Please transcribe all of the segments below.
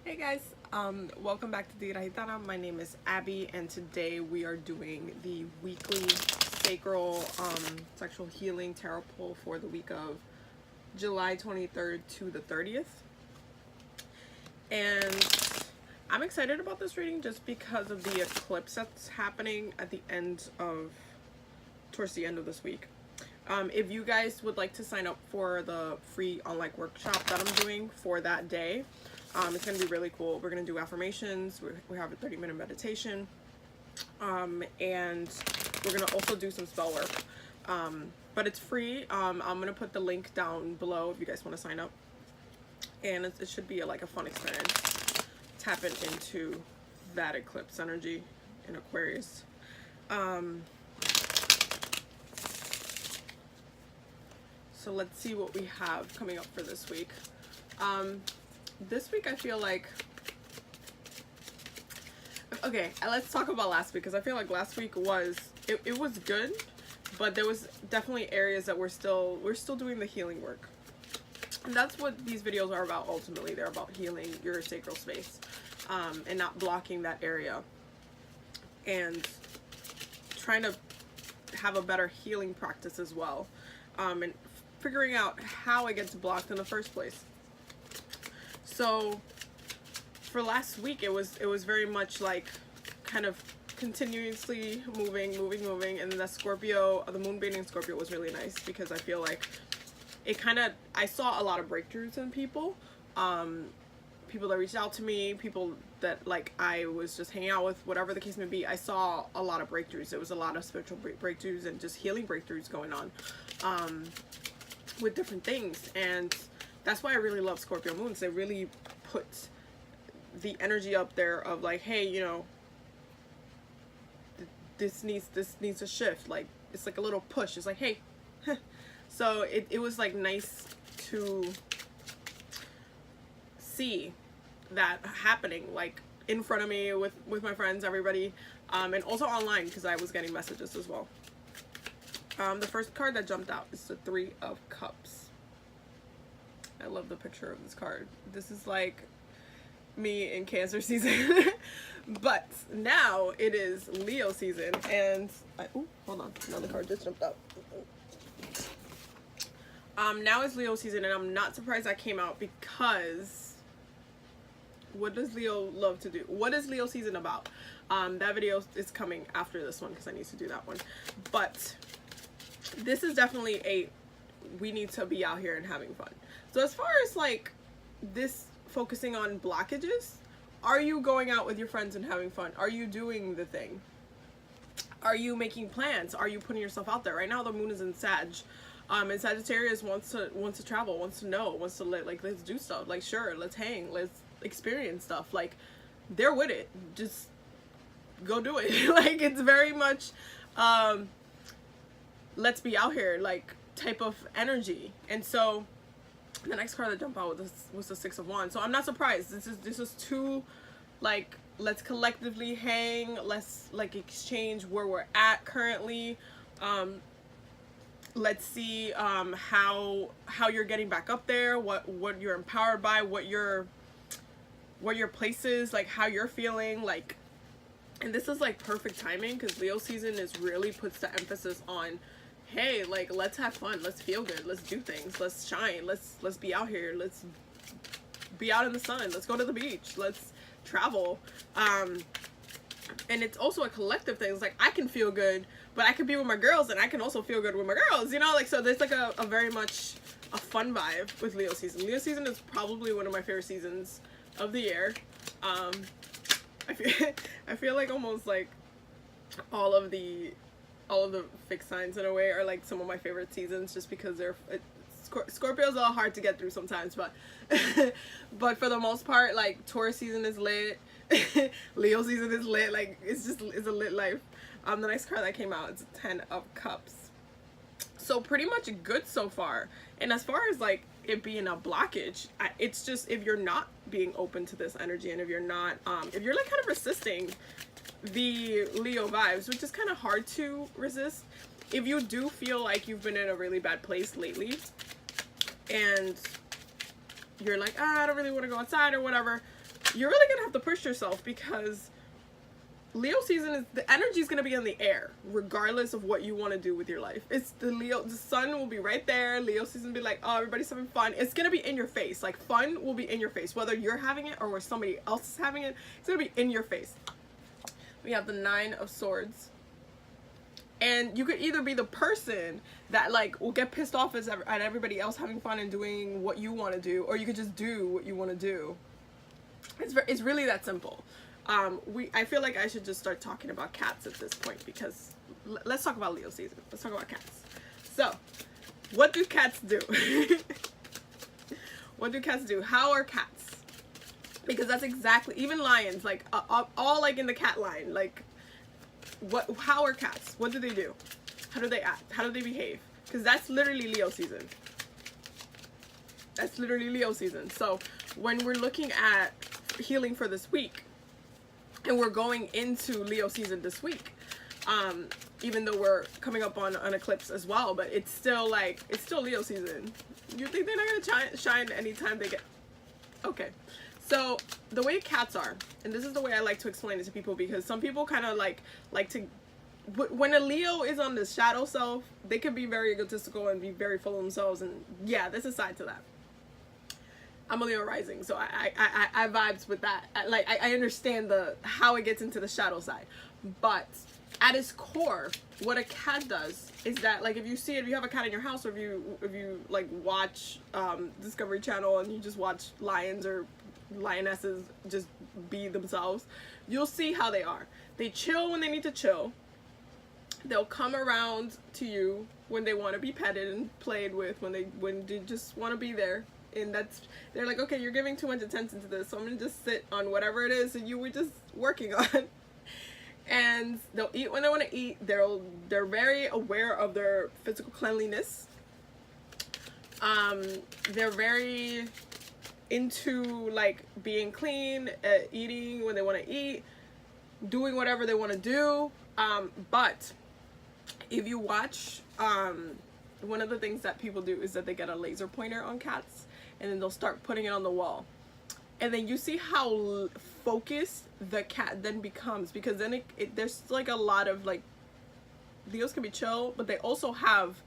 Hey guys, welcome back to Tira Gitana. My name is Abby, and today we are doing the weekly sacral sexual healing tarot pull for the week of July 23rd to the 30th. And I'm excited about this reading just because of the eclipse that's happening at the end of, towards the end of this week. If you guys would like to sign up for the free online workshop that I'm doing for that day, it's going to be really cool. We're going to do affirmations. We have a 30-minute meditation. And we're going to also do some spell work. But it's free. I'm going to put the link down below if you guys want to sign up. And it should be like a fun experience. Tapping into that eclipse energy in Aquarius. So let's see what we have coming up for this week. This week I feel like, okay, let's talk about last week, because I feel like last week was, it was good, but there was definitely areas that we're still doing the healing work. And that's what these videos are about ultimately. They're about healing your sacral space, and not blocking that area, and trying to have a better healing practice as well, and figuring out how it gets blocked in the first place. So for last week, it was very much like kind of continuously moving, and then the Scorpio, the moon being in Scorpio was really nice, because I feel like it kind of, I saw a lot of breakthroughs in people, people that reached out to me, people that like I was just hanging out with, whatever the case may be. I saw a lot of breakthroughs. There was a lot of spiritual breakthroughs and just healing breakthroughs going on, with different things. And that's why I really love Scorpio moons. They really put the energy up there of like, hey, you know, this needs a shift. Like, it's like a little push. It's like, hey. So it was like nice to see that happening, like in front of me with my friends, everybody, and also online, because I was getting messages as well. The first card that jumped out is the Three of Cups. I love the picture of this card. This is like me in Cancer season. But now it is Leo season, and oh, hold on, another card just jumped out. Now it's Leo season, and I'm not surprised that came out, because what does Leo love to do? What is Leo season about? That video is coming after this one, because I need to do that one. But this is definitely we need to be out here and having fun. So as far as like this focusing on blockages, are you going out with your friends and having fun? Are you doing the thing? Are you making plans? Are you putting yourself out there? Right now the moon is in Sag. And Sagittarius wants to travel, wants to know, wants to let's do stuff. Like, sure, let's hang, let's experience stuff. Like, they're with it. Just go do it. Like, it's very much let's be out here, like, type of energy. And so the next card that jumped out was the Six of Wands. So I'm not surprised. This is too, like, let's collectively hang, let's like exchange where we're at currently. Let's see how you're getting back up there, what you're empowered by, what your place is, like how you're feeling, like. And this is like perfect timing, because Leo season really puts the emphasis on, hey, like, let's have fun, let's feel good, let's do things, let's shine, let's be out here, let's be out in the sun, let's go to the beach, let's travel. And it's also a collective thing. It's like, I can feel good, but I can be with my girls, and I can also feel good with my girls, you know, like. So there's like a very much a fun vibe with Leo season. Leo season is probably one of my favorite seasons of the year. I feel like almost like all of the fixed signs in a way are like some of my favorite seasons, just because Scorpio's a little hard to get through sometimes, but but for the most part, like, Taurus season is lit. Leo season is lit. Like, it's a lit life. The next card that came out is 10 of Cups. So pretty much good so far. And as far as like it being a blockage, it's just, if you're not being open to this energy, and if you're not if you're like kind of resisting the Leo vibes, which is kind of hard to resist, if you do feel like you've been in a really bad place lately, and you're like, I don't really want to go outside or whatever, you're really gonna have to push yourself, because Leo season is, the energy is gonna be in the air regardless of what you want to do with your life. It's the sun will be right there. Leo season will be like, oh, everybody's having fun. It's gonna be in your face. Like, fun will be in your face, whether you're having it or where somebody else is having it. It's gonna be in your face. We have the 9 of Swords, and you could either be the person that like will get pissed off at everybody else having fun and doing what you want to do, or you could just do what you want to do. It's really that simple. I feel like I should just start talking about cats at this point, because let's talk about Leo season. Let's talk about cats. So, what do cats do? What do cats do? How are cats? Because that's exactly, even lions, like all like in the cat line, like how are cats? What do they do? How do they act? How do they behave? Because that's literally Leo season. That's literally Leo season. So, when we're looking at healing for this week, and we're going into Leo season this week, even though we're coming up on an eclipse as well, but it's still like, it's still Leo season. You think they're not gonna shine anytime they get, okay. So the way cats are, and this is the way I like to explain it to people, because some people kind of like to, when a Leo is on the shadow self, they can be very egotistical and be very full of themselves, and yeah, there's a side to that. I'm a Leo rising, so I vibes with that. Like, I understand how it gets into the shadow side, but at its core, what a cat does is that, like, if you see it, if you have a cat in your house, or if you like watch Discovery Channel and you just watch lions or lionesses just be themselves, you'll see how they are. They chill when they need to chill. They'll come around to you when they want to be petted and played with, when they just want to be there. And they're like, okay, you're giving too much attention to this, so I'm gonna just sit on whatever it is that you were just working on. And they'll eat when they want to eat. They're very aware of their physical cleanliness. They're very into like being clean, eating when they want to eat, doing whatever they want to do. But if you watch, one of the things that people do is that they get a laser pointer on cats, and then they'll start putting it on the wall, and then you see how focused the cat then becomes, because then there's like a lot of like, Leos can be chill, but they also have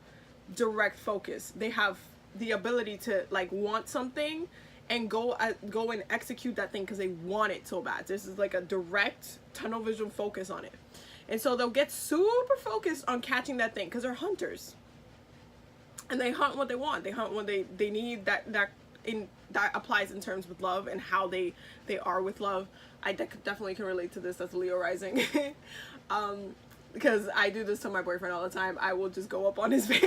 direct focus. They have the ability to like want something and go and execute that thing because they want it so bad. This is like a direct tunnel vision focus on it, and so they'll get super focused on catching that thing because they're hunters. And they hunt what they want. They hunt when they need. That applies in terms with love and how they are with love. I definitely can relate to this as a Leo rising. Because I do this to my boyfriend all the time. I will just go up on his face,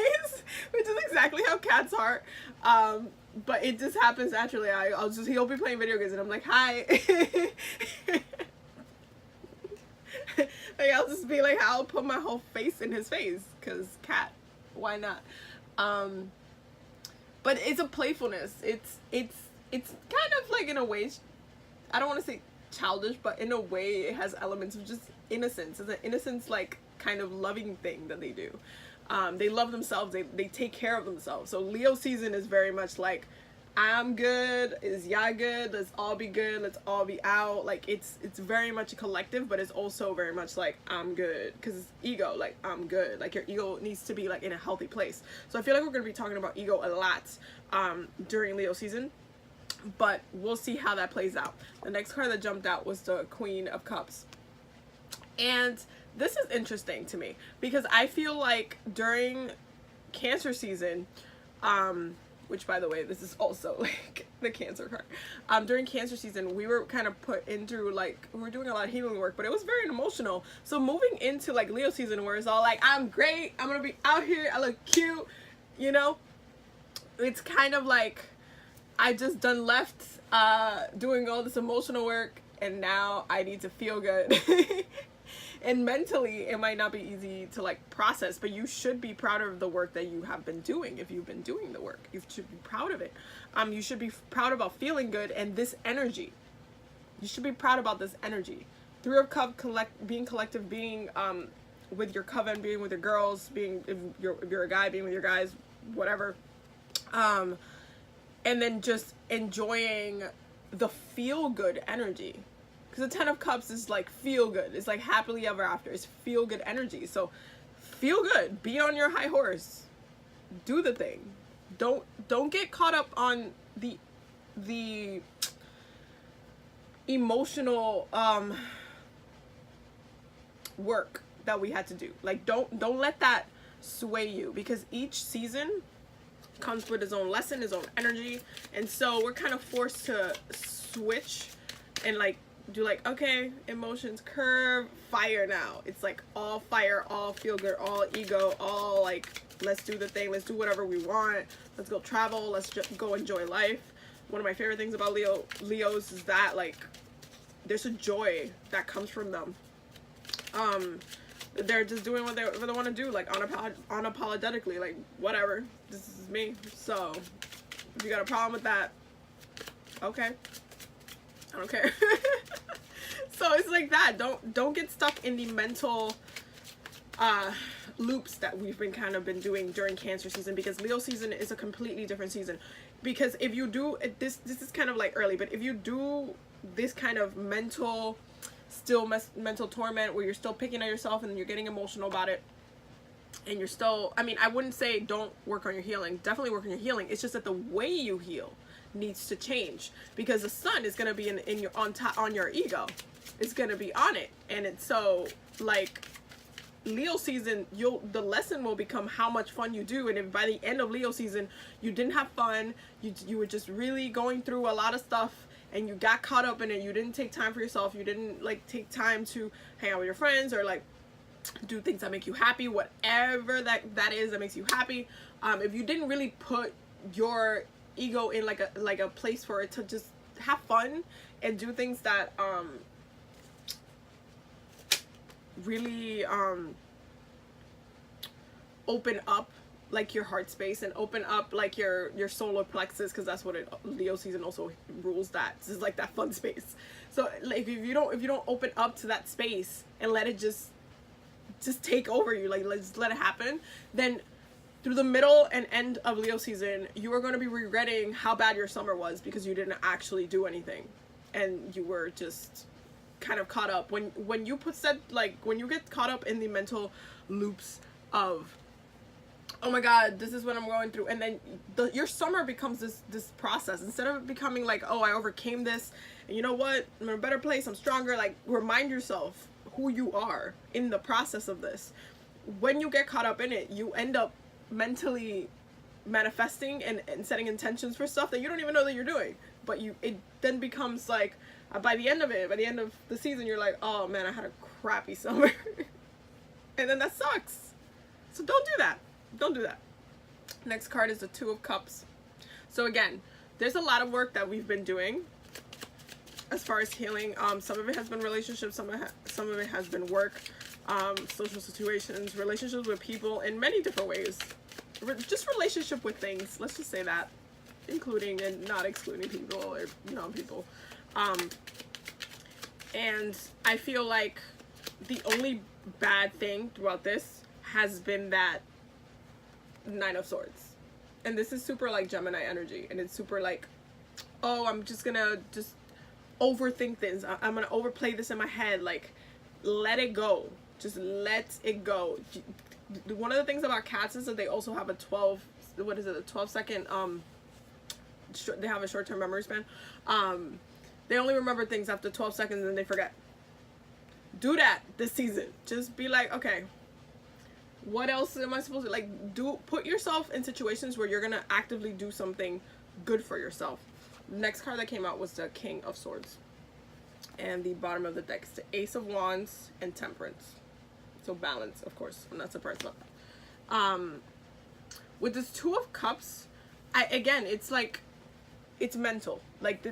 which is exactly how cats are. But it just happens naturally. He'll be playing video games and I'm like, hi. Like, I'll just be like, I'll put my whole face in his face, because cat, why not? But it's a playfulness. It's kind of like, in a way, I don't want to say childish, but in a way it has elements of just innocence. It's an innocence, like, kind of loving thing that they do. They love themselves. They take care of themselves. So Leo season is very much like, I'm good, is ya good, let's all be good, let's all be out. Like, it's very much a collective, but it's also very much like, I'm good, because it's ego, like, I'm good. Like, your ego needs to be like in a healthy place. So I feel like we're going to be talking about ego a lot during Leo season, but we'll see how that plays out. The next card that jumped out was the Queen of Cups, and this is interesting to me because I feel like during Cancer season, which, by the way, this is also like the Cancer card. During Cancer season, we were kind of put into like, we were doing a lot of healing work, but it was very emotional. So moving into like Leo season, where it's all like, I'm great, I'm gonna be out here, I look cute, you know, it's kind of like I just done left doing all this emotional work, and now I need to feel good. And mentally, it might not be easy to like process, but you should be proud of the work that you have been doing. If you've been doing the work, you should be proud of it. You should be proud about feeling good and this energy. You should be proud about this energy. Three of Cups, being collective, being with your coven, being with your girls, being if you're a guy, being with your guys, whatever. And then just enjoying the feel good energy. Because the 10 of Cups is like feel good. It's like happily ever after. It's feel good energy. So feel good. Be on your high horse. Do the thing. Don't get caught up on the emotional work that we had to do. Like don't let that sway you, because each season comes with its own lesson, its own energy, and so we're kind of forced to switch and like do like, okay, emotions curve, fire now. It's like all fire, all feel good, all ego, all like let's do the thing, let's do whatever we want, let's go travel, let's just go enjoy life. One of my favorite things about Leos is that like there's a joy that comes from them. They're just doing what they want to do, like unapologetically, like whatever, this is me. So if you got a problem with that, okay, I don't care. So it's like that. Don't get stuck in the mental loops that we've been doing during Cancer season, because Leo season is a completely different season. Because if you do this is kind of like early, but if you do this kind of mental torment where you're still picking at yourself and you're getting emotional about it, and you're still, I mean, I wouldn't say don't work on your healing, definitely work on your healing. It's just that the way you heal needs to change, because the sun is going to be in your on your ego. It's going to be on it, and it's so like Leo season, the lesson will become how much fun you do. And if by the end of Leo season you didn't have fun, you were just really going through a lot of stuff and you got caught up in it, you didn't take time for yourself, you didn't like take time to hang out with your friends or like do things that make you happy, whatever that is that makes you happy, if you didn't really put your ego in like a place for it to just have fun and do things that really open up like your heart space and open up like your solar plexus, because that's what Leo season also rules. That this is like that fun space. So like if you don't open up to that space and let it just take over you, like just let it happen, then through the middle and end of Leo season you are going to be regretting how bad your summer was, because you didn't actually do anything and you were just kind of caught up. When you get caught up in the mental loops of, oh my god, this is what I'm going through, and then your summer becomes this process, instead of it becoming like, oh, I overcame this and you know what, I'm in a better place, I'm stronger. Like remind yourself who you are in the process of this. When you get caught up in it, you end up mentally manifesting and setting intentions for stuff that you don't even know that you're doing, but it then becomes like by the end of the season you're like, oh man, I had a crappy summer. And then that sucks. So don't do that. Next card is the Two of Cups. So again, there's a lot of work that we've been doing as far as healing. Some of it has been relationships, some of it has been work, social situations, relationships with people in many different ways. Just relationship with things, let's just say that, including and not excluding people or non-people. And I feel like the only bad thing throughout this has been that Nine of Swords. And this is super like Gemini energy, and it's super like, oh, I'm just gonna overthink things, I'm gonna overplay this in my head. Like let it go, just let it go. One of the things about cats is that they also have a 12 second they have a short-term memory span. They only remember things after 12 seconds and they forget. Do that this season. Just be like, okay, what else am I supposed to like do? Put yourself in situations where you're gonna actively do something good for yourself. Next card that came out was the King of Swords, and the bottom of the deck is the Ace of Wands and Temperance. So balance, of course, I'm not surprised about that. With this Two of Cups, again, it's like, it's mental. Like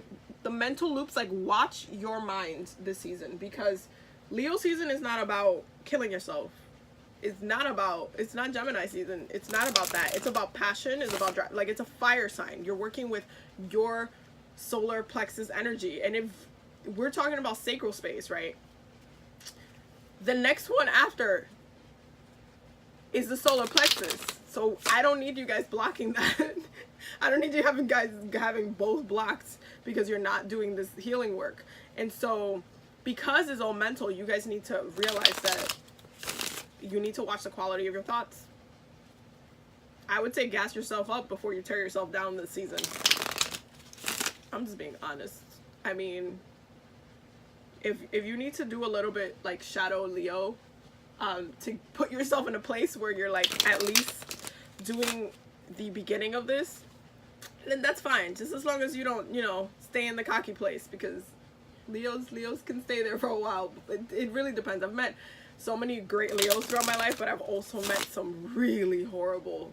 the mental loops, like watch your mind this season, because Leo season is not about killing yourself. It's not Gemini season. It's not about that. It's about passion. It's about like, it's a fire sign. You're working with your solar plexus energy. And if we're talking about sacral space, right? The next one after is the solar plexus. So I don't need you guys blocking that. I don't need you having both blocked, because you're not doing this healing work. And so because it's all mental, you guys need to realize that you need to watch the quality of your thoughts. I would say gas yourself up before you tear yourself down this season. I'm just being honest. I mean, if you need to do a little bit like shadow Leo, to put yourself in a place where you're like at least doing the beginning of this, then that's fine. Just as long as you don't, you know, stay in the cocky place, because Leos can stay there for a while. It really depends. I've met so many great Leos throughout my life, but I've also met some really horrible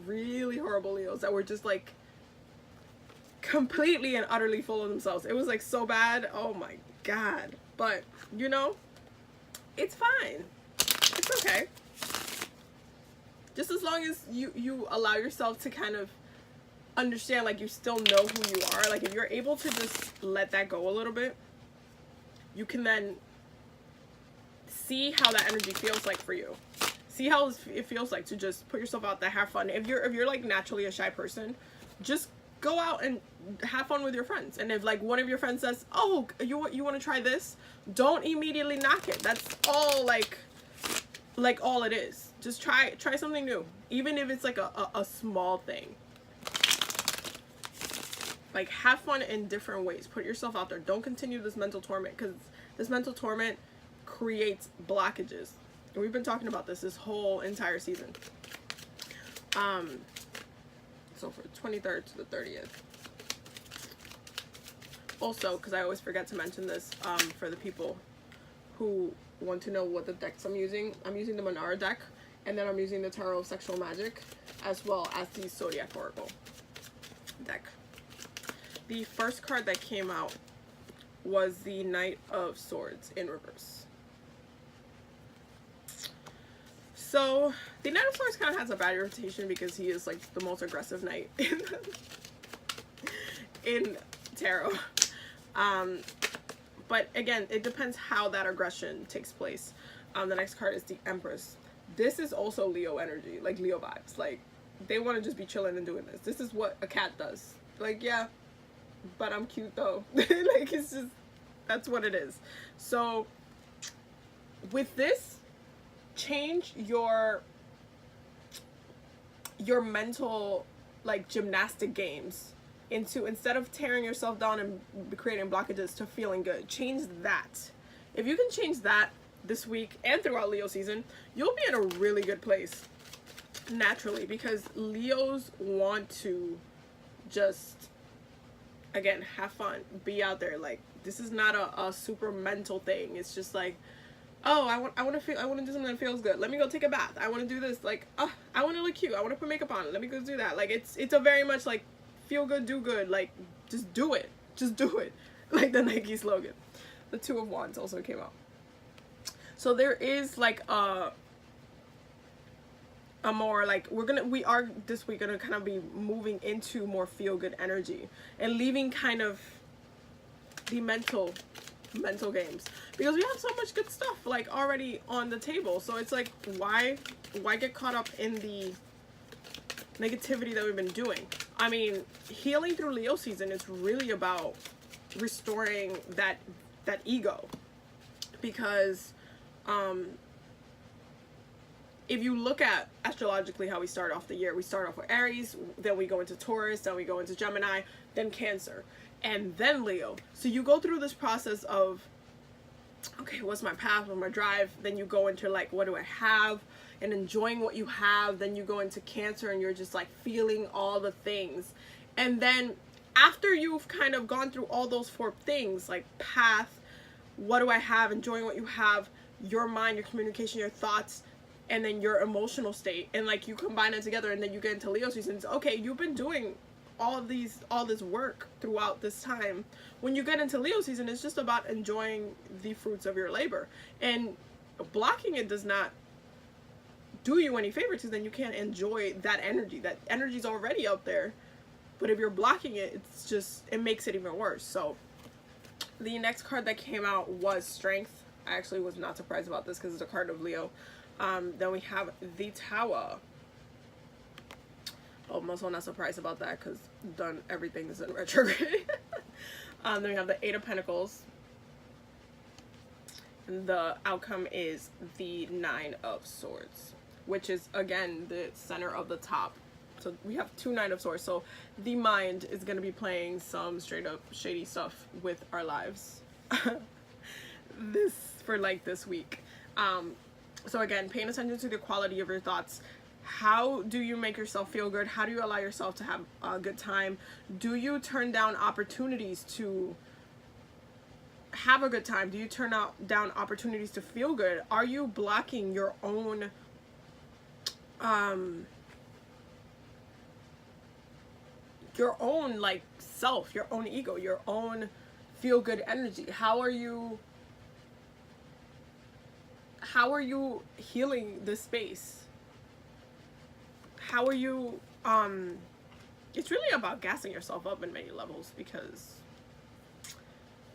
Leos that were just like completely and utterly full of themselves. It was like so bad. Oh my God. But you know, it's fine. It's okay. Just as long as you allow yourself to kind of understand, like, you still know who you are. Like, if you're able to just let that go a little bit, you can then see how that energy feels like for you. See how it feels like to just put yourself out there, have fun. If you're like naturally a shy person, just go out and have fun with your friends. And if like one of your friends says, "Oh, you want to try this?" Don't immediately knock it. That's all like all it is. Just try something new, even if it's like a small thing. Like, have fun in different ways. Put yourself out there. Don't continue this mental torment, because this mental torment creates blockages. And we've been talking about this whole entire season. So for 23rd to the 30th. Also, because I always forget to mention this, for the people who want to know what the decks I'm using the Manara deck, and then I'm using the Tarot of Sexual Magic, as well as the Zodiac Oracle deck. The first card that came out was the Knight of Swords in reverse. So the Knight of Swords kind of has a bad reputation because he is like the most aggressive knight in tarot. But again, it depends how that aggression takes place. The next card is the Empress. This is also Leo energy, like Leo vibes. Like, they want to just be chilling and doing this. This is what a cat does. Like, yeah, but I'm cute though. Like, it's just, that's what it is. So with this, change your mental like gymnastic games into, instead of tearing yourself down and creating blockages, to feeling good. Change that. If you can change that this week and throughout Leo season, you'll be in a really good place naturally, because Leos want to just, again, have fun, be out there. Like, this is not a super mental thing. It's just like, oh, I want to do something that feels good. Let me go take a bath. I want to do this. Like, oh, I want to look cute. I want to put makeup on. Let me go do that. Like, it's a very much like feel good, do good. Like, just do it. Just do it. Like the Nike slogan. The Two of Wands also came out. So there is like a more like, we are this week gonna kind of be moving into more feel good energy and leaving kind of the mental games, because we have so much good stuff like already on the table. So it's like, why get caught up in the negativity that we've been doing? I mean, healing through Leo season is really about restoring that ego, because if you look at astrologically how we start off the year, we start off with Aries, then we go into Taurus, then we go into Gemini, then Cancer, and then Leo. So you go through this process of, okay, what's my path, what's my drive? Then you go into like, what do I have? And enjoying what you have. Then you go into Cancer and you're just like feeling all the things. And then after you've kind of gone through all those 4 things, like path, what do I have, enjoying what you have, your mind, your communication, your thoughts, and then your emotional state, and like you combine it together, and then you get into Leo season. It's okay, you've been doing all this work throughout this time. When you get into Leo season, it's just about enjoying the fruits of your labor, and blocking it does not do you any favors, because then you can't enjoy that energy. That energy's already out there, but if you're blocking it, it's just, it makes it even worse. So the next card that came out was Strength. I actually was not surprised about this because it's a card of Leo. Then we have the Tower. I'm also not surprised about that because done everything is in retrograde. Then we have the Eight of Pentacles. And the outcome is the Nine of Swords, which is, again, the center of the top. So we have two Nine of Swords. So the mind is going to be playing some straight up shady stuff with our lives. This week. So again, paying attention to the quality of your thoughts. How do you make yourself feel good? How do you allow yourself to have a good time? Do you turn down opportunities to have a good time? Do you turn down opportunities to feel good? Are you blocking your own like self, your own ego, your own feel good energy? How are you healing this space? How are you it's really about gassing yourself up in many levels, because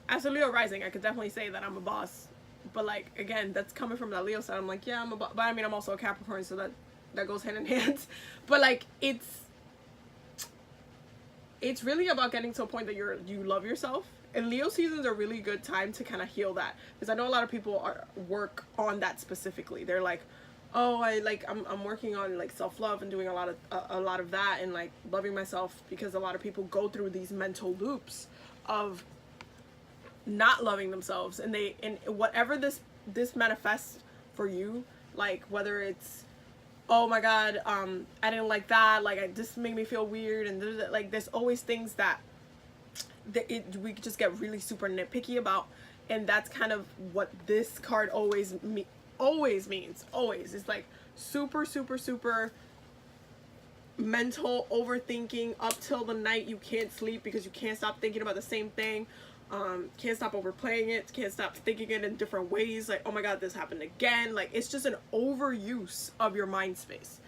as a Leo rising, I could definitely say that I'm a boss, but like, again, that's coming from that Leo side. I'm like, yeah, I'm a boss, but I mean, I'm also a Capricorn, so that goes hand in hand. But like, it's really about getting to a point that you love yourself. And Leo season's a really good time to kind of heal that, because I know a lot of people work on that specifically. They're like, oh, I'm working on like self-love and doing a lot of that, and like loving myself, because a lot of people go through these mental loops of not loving themselves, and whatever this manifests for you, like whether it's, oh my god, I didn't like that, like this made me feel weird, and there's always things that we just get really super nitpicky about. And that's kind of what this card always means. It's like super mental overthinking up till the night. You can't sleep because you can't stop thinking about the same thing. Can't stop overplaying it, can't stop thinking it in different ways, like, oh my god, this happened again. Like, it's just an overuse of your mind space.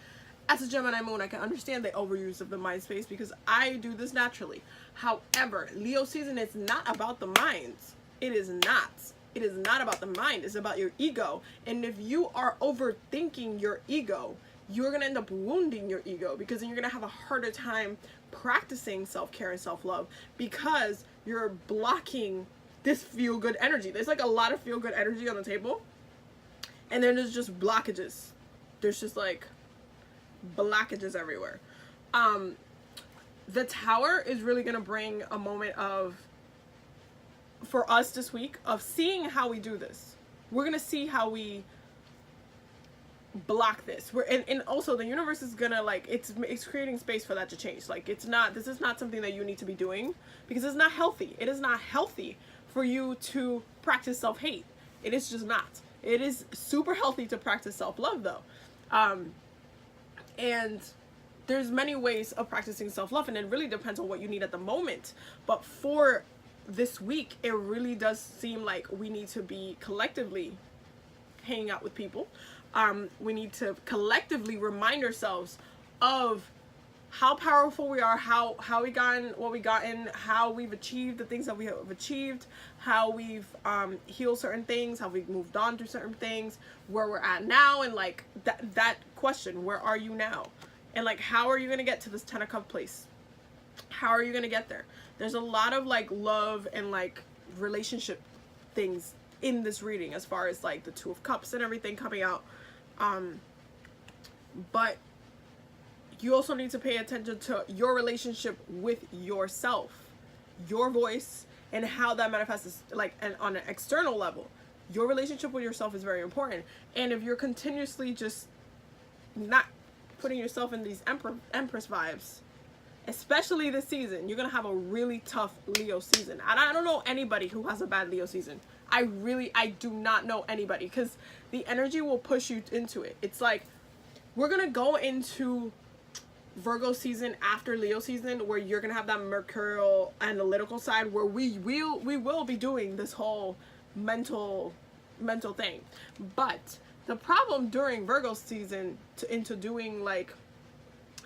As a Gemini moon, I can understand the overuse of the mind space, because I do this naturally. However, Leo season is not about the mind. It is not. It is not about the mind. It's about your ego. And if you are overthinking your ego, you're going to end up wounding your ego, because then you're going to have a harder time practicing self-care and self-love, because you're blocking this feel-good energy. There's like a lot of feel-good energy on the table, and then there's just blockages. There's just like blockages everywhere. The Tower is really going to bring a moment for us this week, of seeing how we do this. We're going to see how we block this. And also the universe is gonna, like, it's creating space for that to change. Like, this is not something that you need to be doing, because it's not healthy. It is not healthy for you to practice self-hate. It is just not. It is super healthy to practice self-love, though. And there's many ways of practicing self-love, and it really depends on what you need at the moment. But for this week, it really does seem like we need to be collectively hanging out with people. We need to collectively remind ourselves of how powerful we are, how we gotten what we gotten, how we've achieved the things that we have achieved, how we've healed certain things, how we've moved on through certain things, where we're at now, and like that question, where are you now? And like, how are you gonna get to this 10 of Cups place? How are you gonna get there? There's a lot of like love and like relationship things in this reading, as far as like the Two of Cups and everything coming out. But you also need to pay attention to your relationship with yourself, your voice, and how that manifests, like, and on an external level. Your relationship with yourself is very important. And if you're continuously just not putting yourself in these Empress vibes, especially this season, you're gonna have a really tough Leo season. And I don't know anybody who has a bad Leo season. I do not know anybody, because the energy will push you into it. It's like, we're gonna go into Virgo season after Leo season, where you're gonna have that mercurial analytical side, where we will be doing this whole mental thing. But the problem during Virgo season into doing like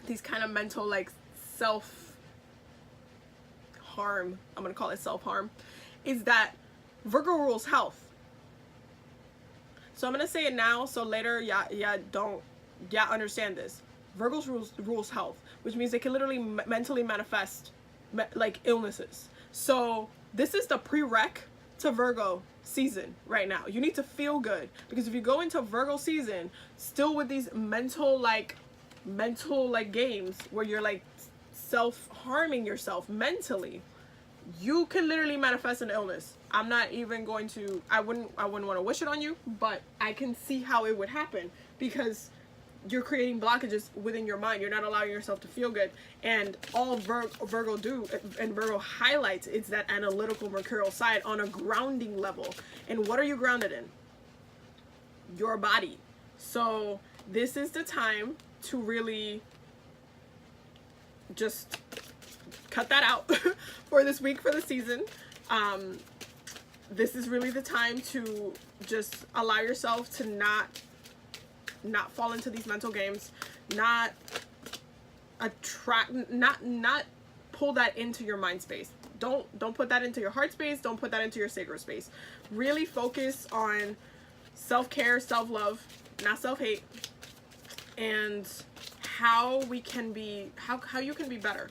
these kind of mental, like, self-harm, I'm gonna call it self-harm, is that Virgo rules health. So I'm gonna say it now, so later y'all understand this. Virgo's rules health, which means they can literally mentally manifest like illnesses. So this is the prereq to Virgo season right now. You need to feel good, because if you go into Virgo season still with these mental games where you're like self-harming yourself mentally, you can literally manifest an illness. I'm not even going to, I wouldn't want to wish it on you, but I can see how it would happen, because you're creating blockages within your mind. You're not allowing yourself to feel good. And all Virgo do, and Virgo highlights, it's that analytical mercurial side on a grounding level. And what are you grounded in? Your body. So this is the time to really just cut that out for this week, for the season. This is really the time to just allow yourself to not fall into these mental games, not pull that into your mind space. Don't put that into your heart space. Don't put that into your sacral space. Really focus on self-care, self-love, not self-hate, and how you can be better.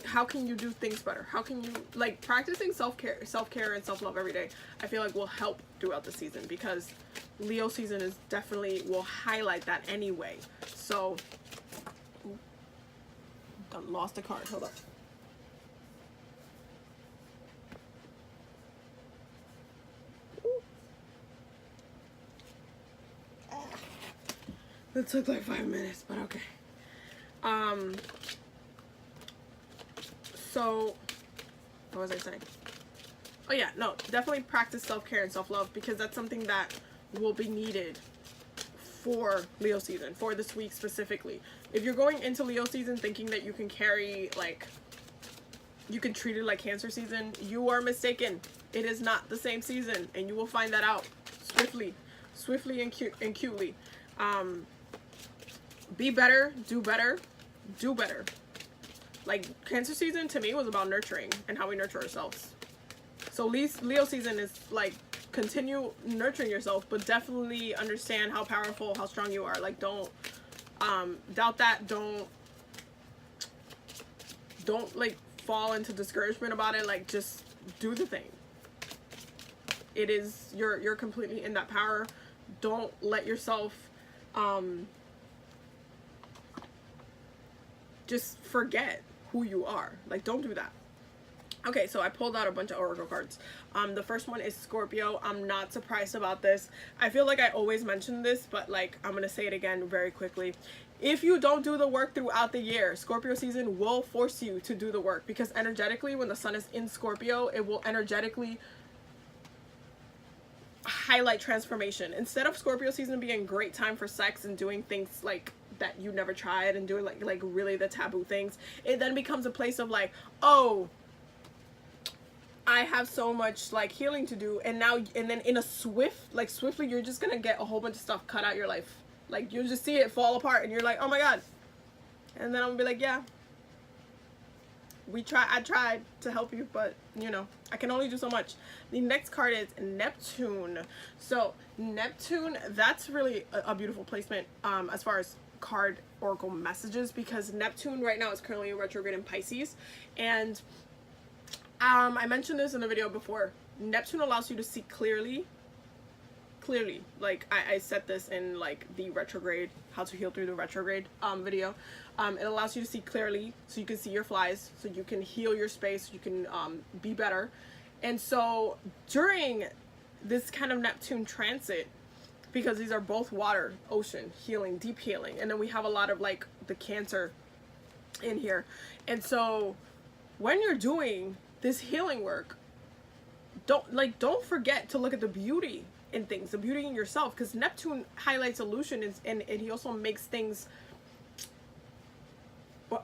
How can you do things better? How can you, like, practicing self-care and self-love every day, I feel like will help throughout the season, because Leo season is definitely will highlight that anyway. So done lost a card. Hold up. That took like 5 minutes, but okay. So what was I saying? Oh yeah, no, definitely practice self-care and self-love, because that's something that will be needed for Leo season, for this week specifically. If you're going into Leo season thinking that you can carry, like, you can treat it like Cancer season, you are mistaken. It is not the same season, and you will find that out swiftly and cutely. Be better, do better, do better. Like, Cancer season to me was about nurturing and how we nurture ourselves. So Leo season is like, continue nurturing yourself, but definitely understand how powerful, how strong you are. Like, don't doubt that. Don't like fall into discouragement about it. Like, just do the thing. It is, you're completely in that power. Don't let yourself just forget who you are. Like, don't do that. Okay, so I pulled out a bunch of oracle cards. The first one is Scorpio. I'm not surprised about this. I feel like I always mention this, but like, I'm gonna say it again very quickly. If you don't do the work throughout the year, Scorpio season will force you to do the work, because energetically, when the sun is in Scorpio, it will energetically highlight transformation. Instead of Scorpio season being a great time for sex and doing things like that you never tried and doing like really the taboo things, it then becomes a place of like, oh, I have so much like healing to do, and then in a swiftly you're just gonna get a whole bunch of stuff cut out your life. Like, you'll just see it fall apart, and you're like, oh my god. And then I'm gonna be like, yeah, I tried to help you, but you know, I can only do so much. The next card is Neptune. So Neptune, that's really a beautiful placement as far as card oracle messages, because Neptune right now is currently retrograde in Pisces, and I mentioned this in a video before. Neptune allows you to see clearly. Like, I said this in like the retrograde, how to heal through the retrograde video. It allows you to see clearly, so you can see your flies, so you can heal your space, so you can be better. And so during this kind of Neptune transit, because these are both water, ocean, healing, deep healing, and then we have a lot of like the Cancer in here. And so when you're doing this healing work, don't forget to look at the beauty in things, the beauty in yourself, because Neptune highlights illusion, and he also makes things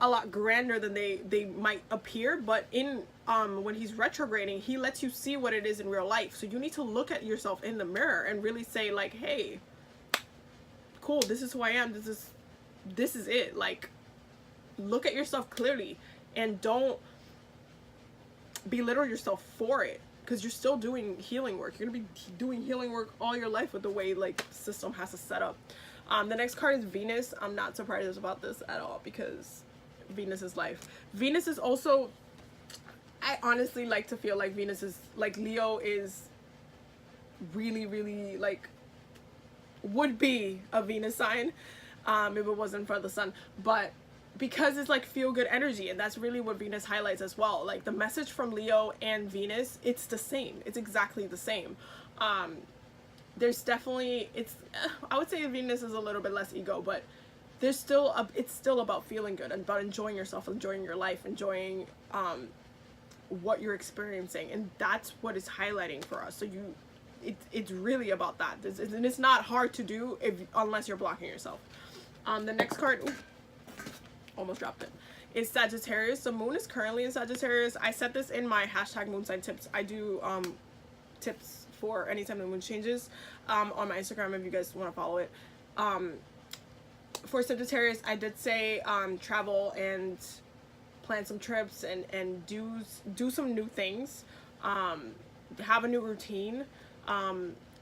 a lot grander than they might appear. But in when he's retrograding, he lets you see what it is in real life. So you need to look at yourself in the mirror and really say like, hey, cool, this is who I am, this is it. Like, look at yourself clearly, and don't belittle yourself for it, because you're still doing healing work. You're gonna be doing healing work all your life with the way like the system has to set up. The next card is Venus. I'm not surprised about this at all because Venus is life. Venus is also, I honestly like to feel like Venus is, like Leo is really, really like, would be a Venus sign if it wasn't for the sun. But because it's like feel good energy, and that's really what Venus highlights as well. Like the message from Leo and Venus, it's the same. It's exactly the same. There's definitely, I would say Venus is a little bit less ego, but there's still it's still about feeling good and about enjoying yourself, enjoying your life, enjoying what you're experiencing, and that's what it's highlighting for us. So it's really about that, and it's not hard to do unless you're blocking yourself. The next card, ooh, almost dropped it, is Sagittarius. The moon is currently in Sagittarius. I said this in my hashtag moon sign tips. I do tips for anytime the moon changes on my Instagram if you guys want to follow it. For Sagittarius, I did say travel and plan some trips and do some new things, have a new routine,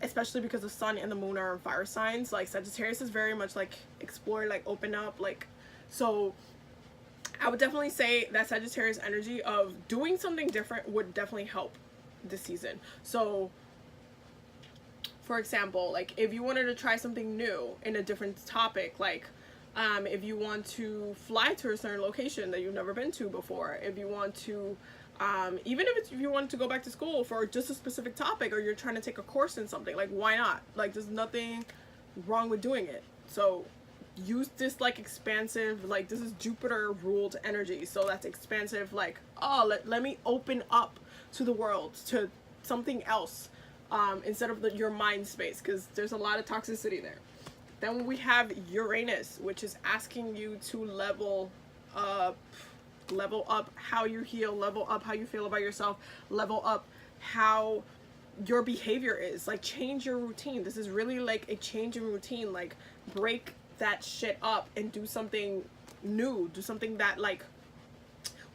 especially because the sun and the moon are in fire signs. Like Sagittarius is very much like explore, like open up, like, so I would definitely say that Sagittarius energy of doing something different would definitely help this season. So for example, like if you wanted to try something new in a different topic, like if you want to fly to a certain location that you've never been to before, if you want to even if you want to go back to school for just a specific topic, or you're trying to take a course in something, like why not? Like there's nothing wrong with doing it. So use this like expansive, like this is Jupiter ruled energy, so that's expansive, like, oh, let me open up to the world, to something else, instead of your mind space, because there's a lot of toxicity there. Then we have Uranus, which is asking you to level up how you heal, level up how you feel about yourself, level up how your behavior is, like change your routine. This is really like a change in routine, like break that shit up and do something new, do something that like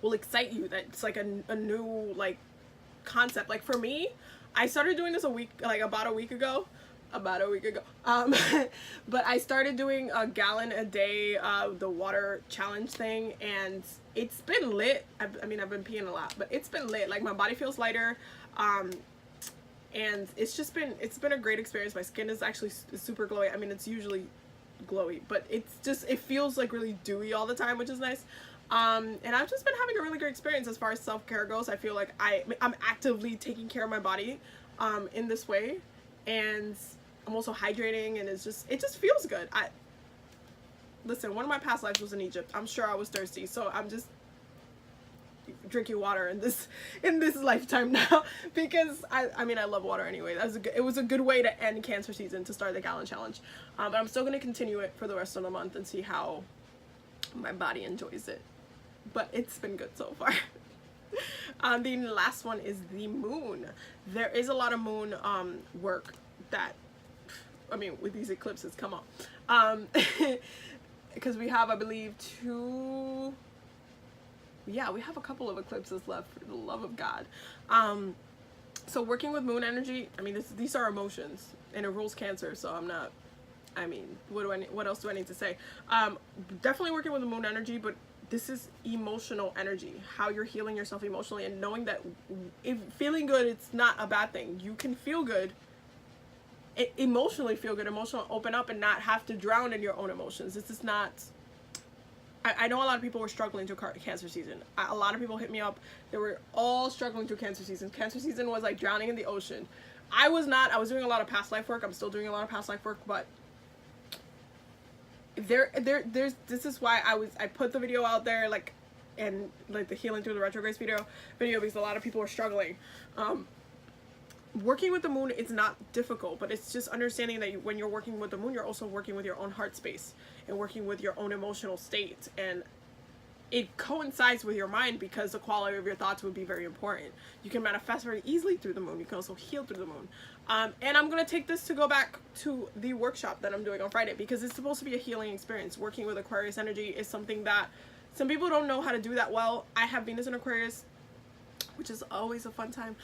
will excite you, that's like a new like concept. Like for me, I started doing this about a week ago, but I started doing a gallon a day, the water challenge thing, and it's been lit. I mean, I've been peeing a lot, but it's been lit. Like my body feels lighter, and it's been a great experience. My skin is actually super glowy. I mean, it's usually glowy, but it feels like really dewy all the time, which is nice. And I've just been having a really great experience as far as self-care goes. I feel like I'm actively taking care of my body in this way, and I'm also hydrating, and it just feels good. Listen, one of my past lives was in Egypt. I'm sure I was thirsty, so I'm just drinking water in this lifetime now, because I mean, I love water anyway. It was a good way to end Cancer season, to start the gallon challenge. But I'm still going to continue it for the rest of the month and see how my body enjoys it. But it's been good so far. The last one is the moon. There is a lot of moon work that, I mean, with these eclipses, come on. Because we have, I believe, we have a couple of eclipses left, for the love of God. So working with moon energy, I mean, these are emotions, and it rules Cancer, so I'm not, I mean, what else do I need to say? Definitely working with the moon energy, but this is emotional energy, how you're healing yourself emotionally, and knowing that if feeling good, it's not a bad thing. You can feel good, emotionally feel good, emotionally open up, and not have to drown in your own emotions. This is not, I know a lot of people were struggling through Cancer season. A lot of people hit me up. They were all struggling through Cancer season. Cancer season was like drowning in the ocean. I was not. I was doing a lot of past life work. I'm still doing a lot of past life work, but this is why I put the video out there, like, and like the healing through the retrograde video, because a lot of people are struggling. Working with the moon, it's not difficult, but it's just understanding that when you're working with the moon, you're also working with your own heart space and working with your own emotional state, and it coincides with your mind, because the quality of your thoughts would be very important. You can manifest very easily through the moon. You can also heal through the moon. And I'm going to take this to go back to the workshop that I'm doing on Friday, because it's supposed to be a healing experience. Working with Aquarius energy is something that some people don't know how to do that well. I have Venus in Aquarius. which is always a fun time.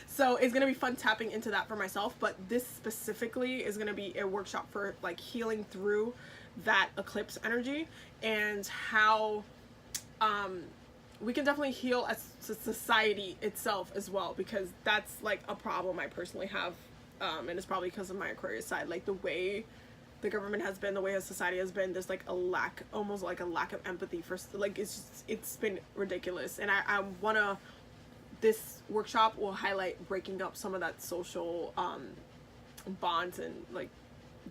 So it's gonna be fun tapping into that for myself, but this specifically is gonna be a workshop for like healing through that eclipse energy and how we can definitely heal as society itself as well, because that's like a problem I personally have, and it's probably because of my Aquarius side, like the way the government has been, the way society has been, there's like a lack, almost like a lack of empathy for, like, it's been ridiculous. And I wanna, this workshop will highlight breaking up some of that social bonds and like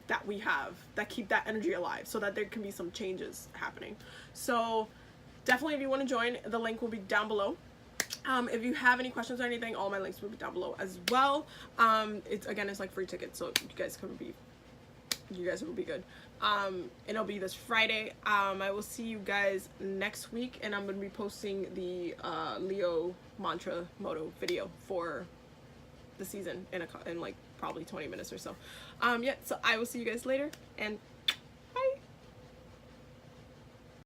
that we have that keep that energy alive, so that there can be some changes happening. So definitely, if you want to join, the link will be down below. If you have any questions or anything, all my links will be down below as well. It's like free tickets, so you guys will be good. It'll be this Friday. I will see you guys next week, and I'm gonna be posting the Leo mantra motto video for the season in like probably 20 minutes or so. Yeah, so I will see you guys later, and